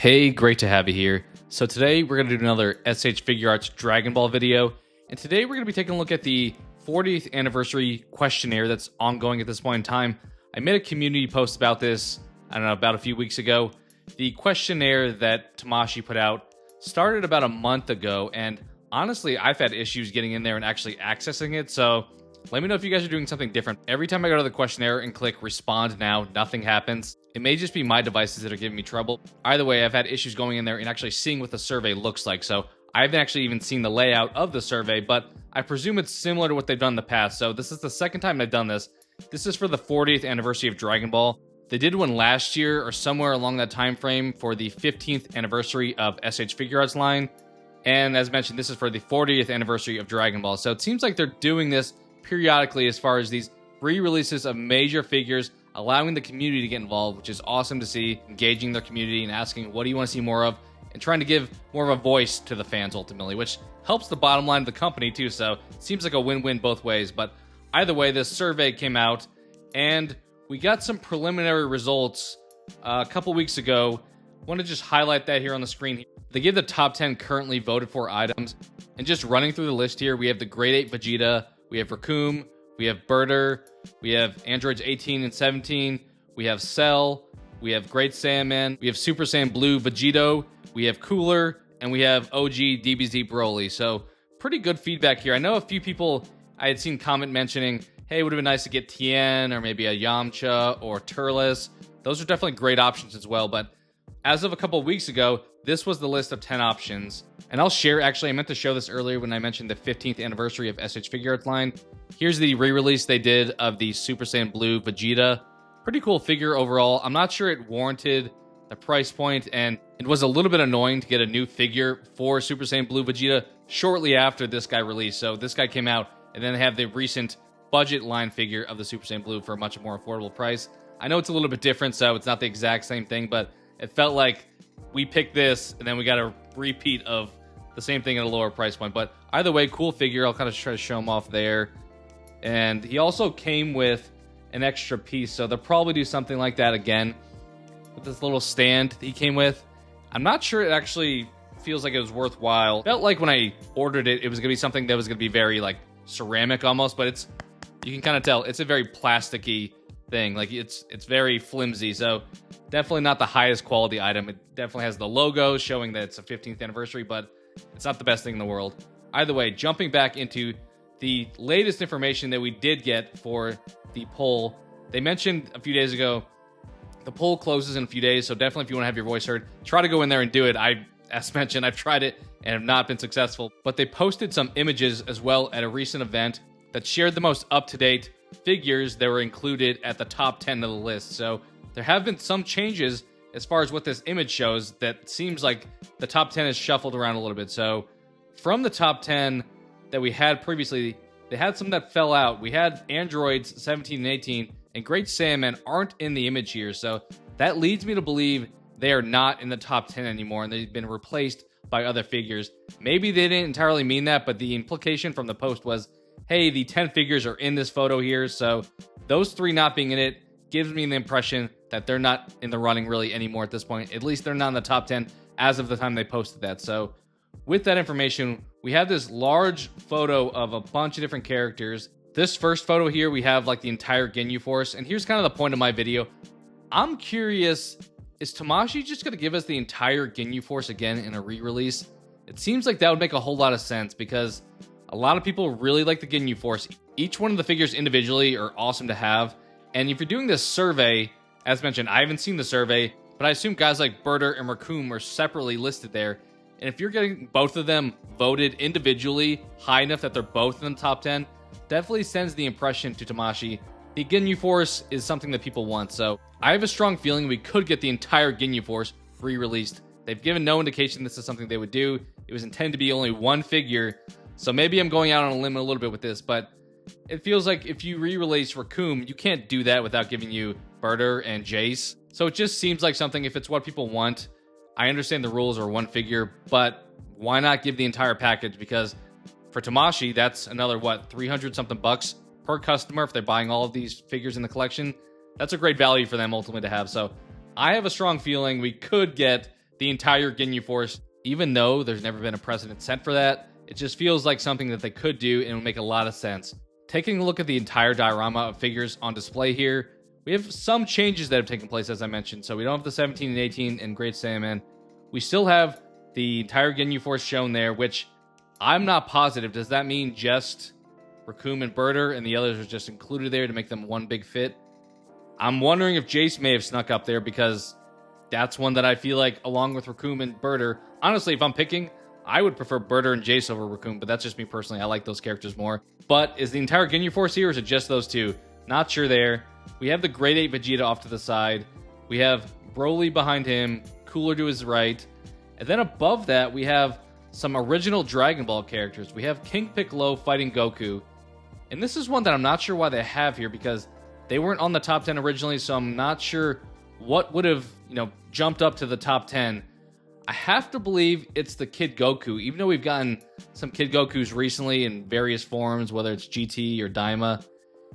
Hey, great to have you here. So today we're going to do another S.H. Figuarts Dragon Ball video, and today we're going to be taking a look at the 40th anniversary questionnaire that's ongoing at this point in time. I made a community post about this, I don't know, about a few weeks ago. The questionnaire that Tamashii put out started about a month ago, and honestly, I've had issues getting in there and actually accessing it, so let me know if you guys are doing something different. Every time I go to the questionnaire and click respond now, nothing happens. It may just be my devices that are giving me trouble. Either way, I've had issues going in there and actually seeing what the survey looks like. So I haven't actually even seen the layout of the survey, but I presume it's similar to what they've done in the past. So this is the second time they've done this. This is for the 40th anniversary of Dragon Ball. They did one last year or somewhere along that time frame for the 15th anniversary of S.H. Figuarts line. And as mentioned, this is for the 40th anniversary of Dragon Ball. So it seems like they're doing this periodically as far as these re-releases of major figures, allowing the community to get involved, which is awesome to see, engaging their community and asking what do you want to see more of, and trying to give more of a voice to the fans ultimately, which helps the bottom line of the company too. So it seems like a win-win both ways. But either way, this survey came out and we got some preliminary results a couple weeks ago. I want to just highlight that here on the screen. They give the top 10 currently voted for items, and just running through the list here, we have the Grade 8 Vegeta, we have Raccoon, we have Birder, we have androids 18 and 17, we have Cell, we have Great Saiyaman, we have Super Saiyan Blue Vegito, we have Cooler, and we have OG DBZ Broly. So pretty good feedback here. I know a few people I had seen comment mentioning, hey, it would have been nice to get Tien or maybe a Yamcha or Turles. Those are definitely great options as well, but as of a couple of weeks ago, this was the list of 10 options. And I'll share, actually, I meant to show this earlier when I mentioned the 15th anniversary of S.H. Figuarts line. Here's the re-release they did of the Super Saiyan Blue Vegeta. Pretty cool figure overall. I'm not sure it warranted the price point, and it was a little bit annoying to get a new figure for Super Saiyan Blue Vegeta shortly after this guy released. So this guy came out, and then they have the recent budget line figure of the Super Saiyan Blue for a much more affordable price. I know it's a little bit different, so it's not the exact same thing, but it felt like we picked this, and then we got a repeat of the same thing at a lower price point. But either way, cool figure. I'll kind of try to show him off there. And he also came with an extra piece, so they'll probably do something like that again with this little stand that he came with. I'm not sure it actually feels like it was worthwhile. Felt like when I ordered it, it was going to be something that was going to be very, like, ceramic almost, but it's, you can kind of tell, it's a very plasticky thing. Like, it's very flimsy, so definitely not the highest quality item. It definitely has the logo showing that it's a 15th anniversary, but it's not the best thing in the world. Either way, jumping back into the latest information that we did get for the poll. They mentioned a few days ago, the poll closes in a few days, so definitely if you want to have your voice heard, try to go in there and do it. As mentioned, I've tried it and have not been successful. But they posted some images as well at a recent event that shared the most up-to-date figures that were included at the top 10 of the list. So there have been some changes as far as what this image shows that seems like the top 10 is shuffled around a little bit. So from the top 10 that we had previously, they had some that fell out. We had androids 17 and 18, and Great Saiyaman aren't in the image here. So that leads me to believe they are not in the top 10 anymore, and they've been replaced by other figures. Maybe they didn't entirely mean that, but the implication from the post was, hey, the 10 figures are in this photo here. So those 3 not being in it gives me the impression that they're not in the running really anymore at this point. At least they're not in the top 10 as of the time they posted that. So with that information, we have this large photo of a bunch of different characters. This first photo here, we have like the entire Ginyu force. And here's kind of the point of my video. I'm curious, is Tamashii just going to give us the entire Ginyu force again in a re-release? It seems like that would make a whole lot of sense because a lot of people really like the Ginyu force. Each one of the figures individually are awesome to have. And if you're doing this survey, as mentioned, I haven't seen the survey, but I assume guys like Birder and Raccoon are separately listed there. And if you're getting both of them voted individually high enough that they're both in the top 10, definitely sends the impression to Tamashii the Ginyu Force is something that people want. So I have a strong feeling we could get the entire Ginyu Force re-released. They've given no indication this is something they would do. It was intended to be only one figure. So maybe I'm going out on a limb a little bit with this, but it feels like if you re-release Raccoon, you can't do that without giving you Birder and Jace. So it just seems like something, if it's what people want, I understand the rules are one figure, but why not give the entire package? Because for Tamashii, that's another, what, 300 something bucks per customer if they're buying all of these figures in the collection. That's a great value for them ultimately to have. So I have a strong feeling we could get the entire Ginyu Force, even though there's never been a precedent set for that. It just feels like something that they could do and it would make a lot of sense. Taking a look at the entire diorama of figures on display here, we have some changes that have taken place, as I mentioned. So we don't have the 17 and 18 and Great Saiyaman. We still have the entire Ginyu Force shown there, which I'm not positive. Does that mean just Raccoon and Birder and the others are just included there to make them one big fit? I'm wondering if Jace may have snuck up there because that's one that I feel like, along with Raccoon and Birder, honestly, if I'm picking, I would prefer Birder and Jace over Raccoon, but that's just me personally. I like those characters more. But is the entire Ginyu Force here, or is it just those two? Not sure there. We have the Grade 8 Vegeta off to the side. We have Broly behind him, Cooler to his right. And then above that, we have some original Dragon Ball characters. We have King Piccolo fighting Goku. And this is one that I'm not sure why they have here, because they weren't on the top 10 originally, so I'm not sure what would have, jumped up to the top 10. I have to believe it's the Kid Goku, even though we've gotten some Kid Gokus recently in various forms, whether it's GT or Daima.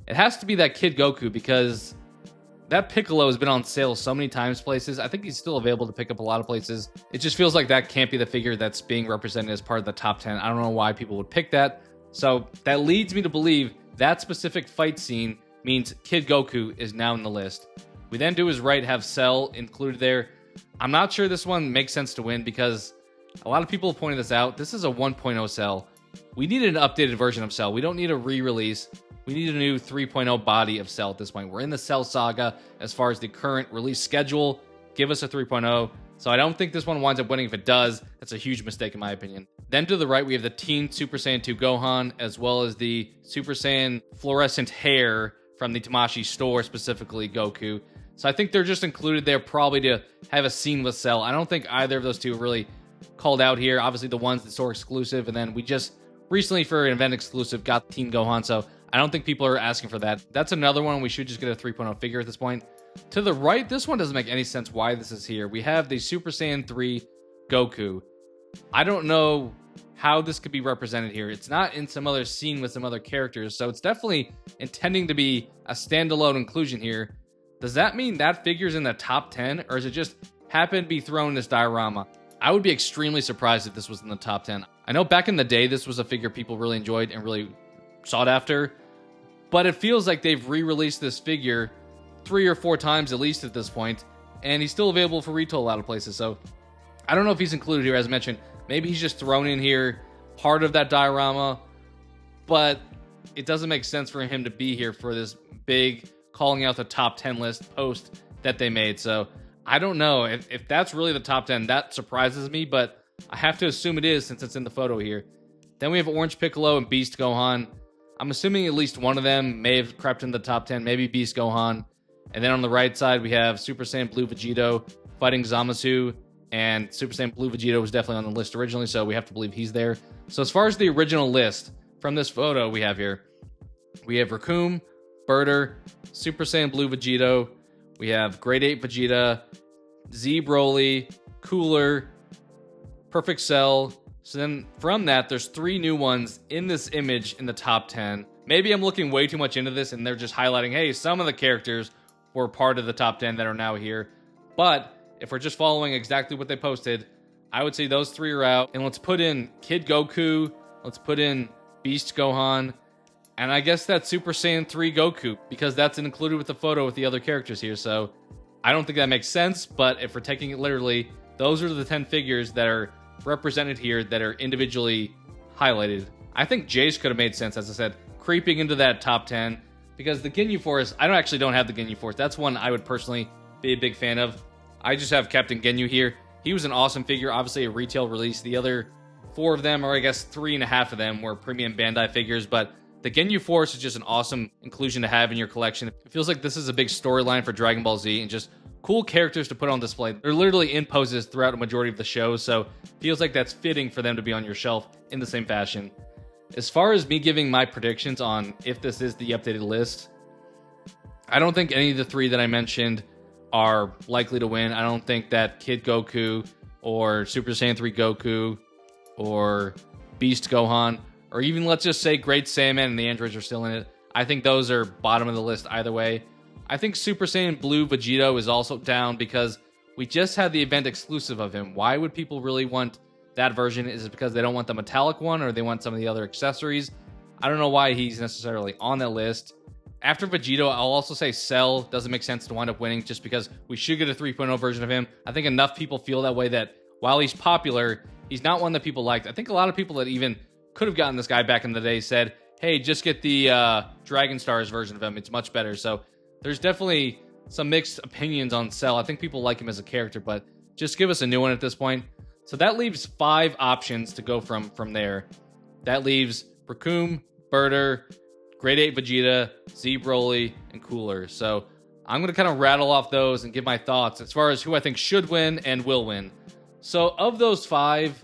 It has to be that Kid Goku, because that Piccolo has been on sale so many times places. I think he's still available to pick up a lot of places. It just feels like that can't be the figure that's being represented as part of the top 10. I don't know why people would pick that. So that leads me to believe that specific fight scene means Kid Goku is now in the list. We then to his right have Cell included there. I'm not sure this one makes sense to win because a lot of people have pointed this out. This is a 1.0 Cell. We need an updated version of Cell. We don't need a re-release. We need a new 3.0 body of Cell at this point. We're in the Cell saga as far as the current release schedule. Give us a 3.0. So I don't think this one winds up winning. If it does, that's a huge mistake in my opinion. Then to the right, we have the Teen Super Saiyan 2 Gohan, as well as the Super Saiyan fluorescent hair from the Tamashii store, specifically Goku. So I think they're just included there probably to have a scene with Cell. I don't think either of those two are really called out here. Obviously the one's the store exclusive, and then we just recently for an event exclusive got Teen Gohan, so I don't think people are asking for that. That's another one we should just get a 3.0 figure at this point. To the right, this one doesn't make any sense why this is here. We have the Super Saiyan 3 Goku. I don't know how this could be represented here. It's not in some other scene with some other characters, so it's definitely intending to be a standalone inclusion here. Does that mean that figure's in the top 10, or is it just happened to be thrown in this diorama? I would be extremely surprised if this was in the top 10. I know back in the day, this was a figure people really enjoyed and really sought after, but it feels like they've re-released this figure 3 or 4 times at least at this point, and he's still available for retail a lot of places, so I don't know if he's included here, as mentioned. Maybe he's just thrown in here, part of that diorama, but it doesn't make sense for him to be here for this big calling out the top 10 list post that they made. So I don't know if that's really the top 10. That surprises me, but I have to assume it is since it's in the photo here. Then we have Orange Piccolo and Beast Gohan. I'm assuming at least one of them may have crept in the top 10, maybe Beast Gohan. And then on the right side, we have Super Saiyan Blue Vegito fighting Zamasu. And Super Saiyan Blue Vegeta was definitely on the list originally, so we have to believe he's there. So as far as the original list from this photo we have here, we have Raccoon, Birder, Super Saiyan Blue Vegito, we have Grade 8 Vegeta, Z Broly, Cooler, Perfect Cell. So then from that, there's 3 new ones in this image in the top 10. Maybe I'm looking way too much into this and they're just highlighting, hey, some of the characters were part of the top 10 that are now here. But if we're just following exactly what they posted, I would say those 3 are out. And let's put in Kid Goku, let's put in Beast Gohan, and I guess that's Super Saiyan 3 Goku, because that's included with the photo with the other characters here. So I don't think that makes sense, but if we're taking it literally, those are the 10 figures that are represented here that are individually highlighted. I think Jace could have made sense, as I said, creeping into that top 10, because the Ginyu Force, I actually don't have the Ginyu Force. That's one I would personally be a big fan of. I just have Captain Ginyu here. He was an awesome figure, obviously a retail release. The other 4 of them, or I guess 3.5 of them, were premium Bandai figures, but the Ginyu Force is just an awesome inclusion to have in your collection. It feels like this is a big storyline for Dragon Ball Z and just cool characters to put on display. They're literally in poses throughout a majority of the show, so it feels like that's fitting for them to be on your shelf in the same fashion. As far as me giving my predictions on if this is the updated list, I don't think any of the 3 that I mentioned are likely to win. I don't think that Kid Goku or Super Saiyan 3 Goku or Beast Gohan, or even let's just say Great Saiyaman and the androids are still in it. I think those are bottom of the list either way. I think Super Saiyan Blue Vegito is also down because We just had the event exclusive of him. Why would people really want that version? Is it because they don't want the metallic one, or they want some of the other accessories? I don't know why he's necessarily on that list. After Vegito, I'll also say Cell doesn't make sense to wind up winning, just because we should get a 3.0 version of him. I think enough people feel that way, that while he's popular, he's not one that people liked. I think a lot of people that even could have gotten this guy back in the day said, hey, just get the Dragon Stars version of him. It's much better. So there's definitely some mixed opinions on Cell. I think people like him as a character, but just give us a new one at this point. So that leaves 5 options to go from there. That leaves Raccoon, Birder, Grade 8 Vegeta, Z Broly, and Cooler. So I'm going to kind of rattle off those and give my thoughts as far as who I think should win and will win. So of those 5,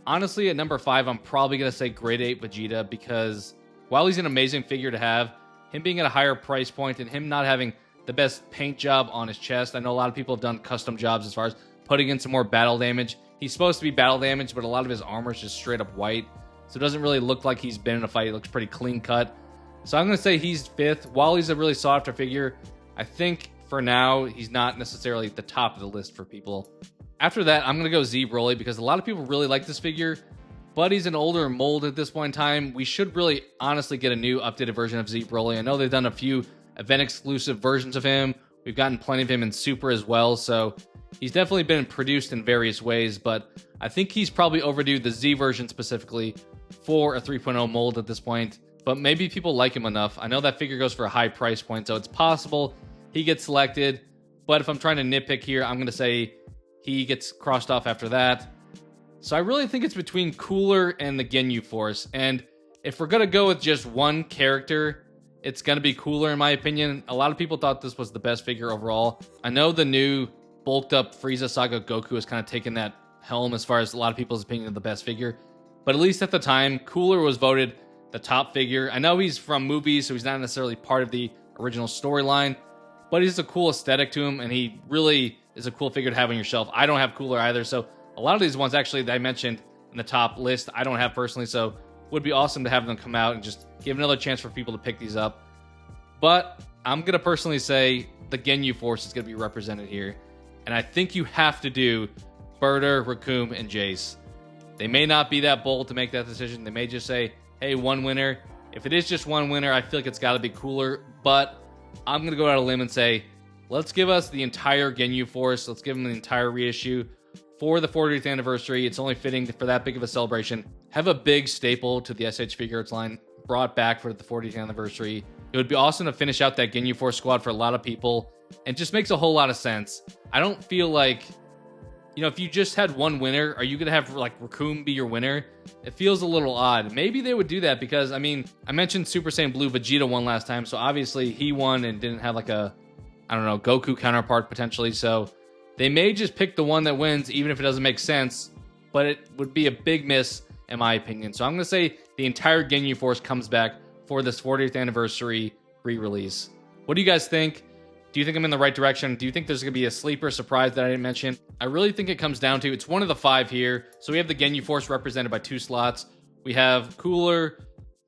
honestly, at number 5, I'm probably going to say Grade 8 Vegeta, because while he's an amazing figure to have, him being at a higher price point and him not having the best paint job on his chest. I know a lot of people have done custom jobs as far as putting in some more battle damage. He's supposed to be battle damage, but a lot of his armor is just straight up white. So it doesn't really look like he's been in a fight. It looks pretty clean cut. So I'm going to say he's 5th. While he's a really sought after figure, I think for now, he's not necessarily at the top of the list for people. After that, I'm going to go Z Broly, because a lot of people really like this figure, but he's an older mold at this point in time. We should really honestly get a new updated version of Z Broly. I know they've done a few event exclusive versions of him. We've gotten plenty of him in Super as well, so he's definitely been produced in various ways, but I think he's probably overdue, the Z version specifically, for a 3.0 mold at this point. But maybe people like him enough. I know that figure goes for a high price point, so it's possible he gets selected, but if I'm trying to nitpick here, I'm going to say he gets crossed off after that. So I really think it's between Cooler and the Ginyu Force, and if we're going to go with just one character, it's going to be Cooler in my opinion. A lot of people thought this was the best figure overall. I know the new bulked up Frieza Saga Goku has kind of taken that helm as far as a lot of people's opinion of the best figure, but at least at the time, Cooler was voted the top figure. I know he's from movies, so he's not necessarily part of the original storyline, but he's a cool aesthetic to him, and he really is a cool figure to have on your shelf. I don't have Cooler either, so a lot of these ones actually that I mentioned in the top list, I don't have personally, so would be awesome to have them come out and just give another chance for people to pick these up. But I'm going to personally say the Ginyu Force is going to be represented here, and I think you have to do Birder, Raccoon, and Jace. They may not be that bold to make that decision. They may just say, hey, one winner. If it is just one winner, I feel like it's got to be Cooler, but I'm going to go out on a limb and say, let's give us the entire Ginyu Force. Let's give them the entire reissue for the 40th anniversary. It's only fitting for that big of a celebration. Have a big staple to the S.H. Figuarts line brought back for the 40th anniversary. It would be awesome to finish out that Ginyu Force squad for a lot of people, and just makes a whole lot of sense. I don't feel like, you know, if you just had one winner, are you going to have like Raccoon be your winner? It feels a little odd. Maybe they would do that because, I mean, I mentioned Super Saiyan Blue Vegeta won last time, so obviously he won and didn't have like a, I don't know, Goku counterpart potentially, so they may just pick the one that wins even if it doesn't make sense, but it would be a big miss in my opinion. So I'm going to say the entire Ginyu Force comes back for this 40th anniversary re-release. What do you guys think? Do you think I'm in the right direction? Do you think there's going to be a sleeper surprise that I didn't mention? I really think it comes down to, it's one of the 5 here. So we have the Ginyu Force represented by 2 slots. We have Cooler,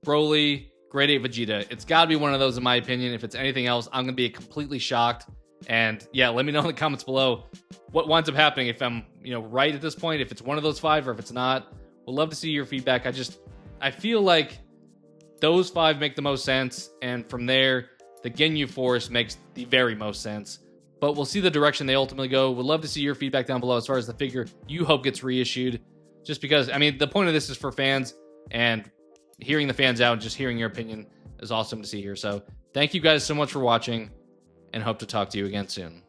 Broly, Grade 8 Vegeta. It's got to be one of those in my opinion. If it's anything else, I'm going to be completely shocked. And yeah, let me know in the comments below what winds up happening, if I'm, you know, right at this point, if it's one of those 5 or if it's not. We'll love to see your feedback. I feel like those 5 make the most sense, and from there, the Ginyu Force makes the very most sense. But we'll see the direction they ultimately go. We'd love to see your feedback down below as far as the figure you hope gets reissued. Just because, I mean, the point of this is for fans, and hearing the fans out and just hearing your opinion is awesome to see here. So thank you guys so much for watching, and hope to talk to you again soon.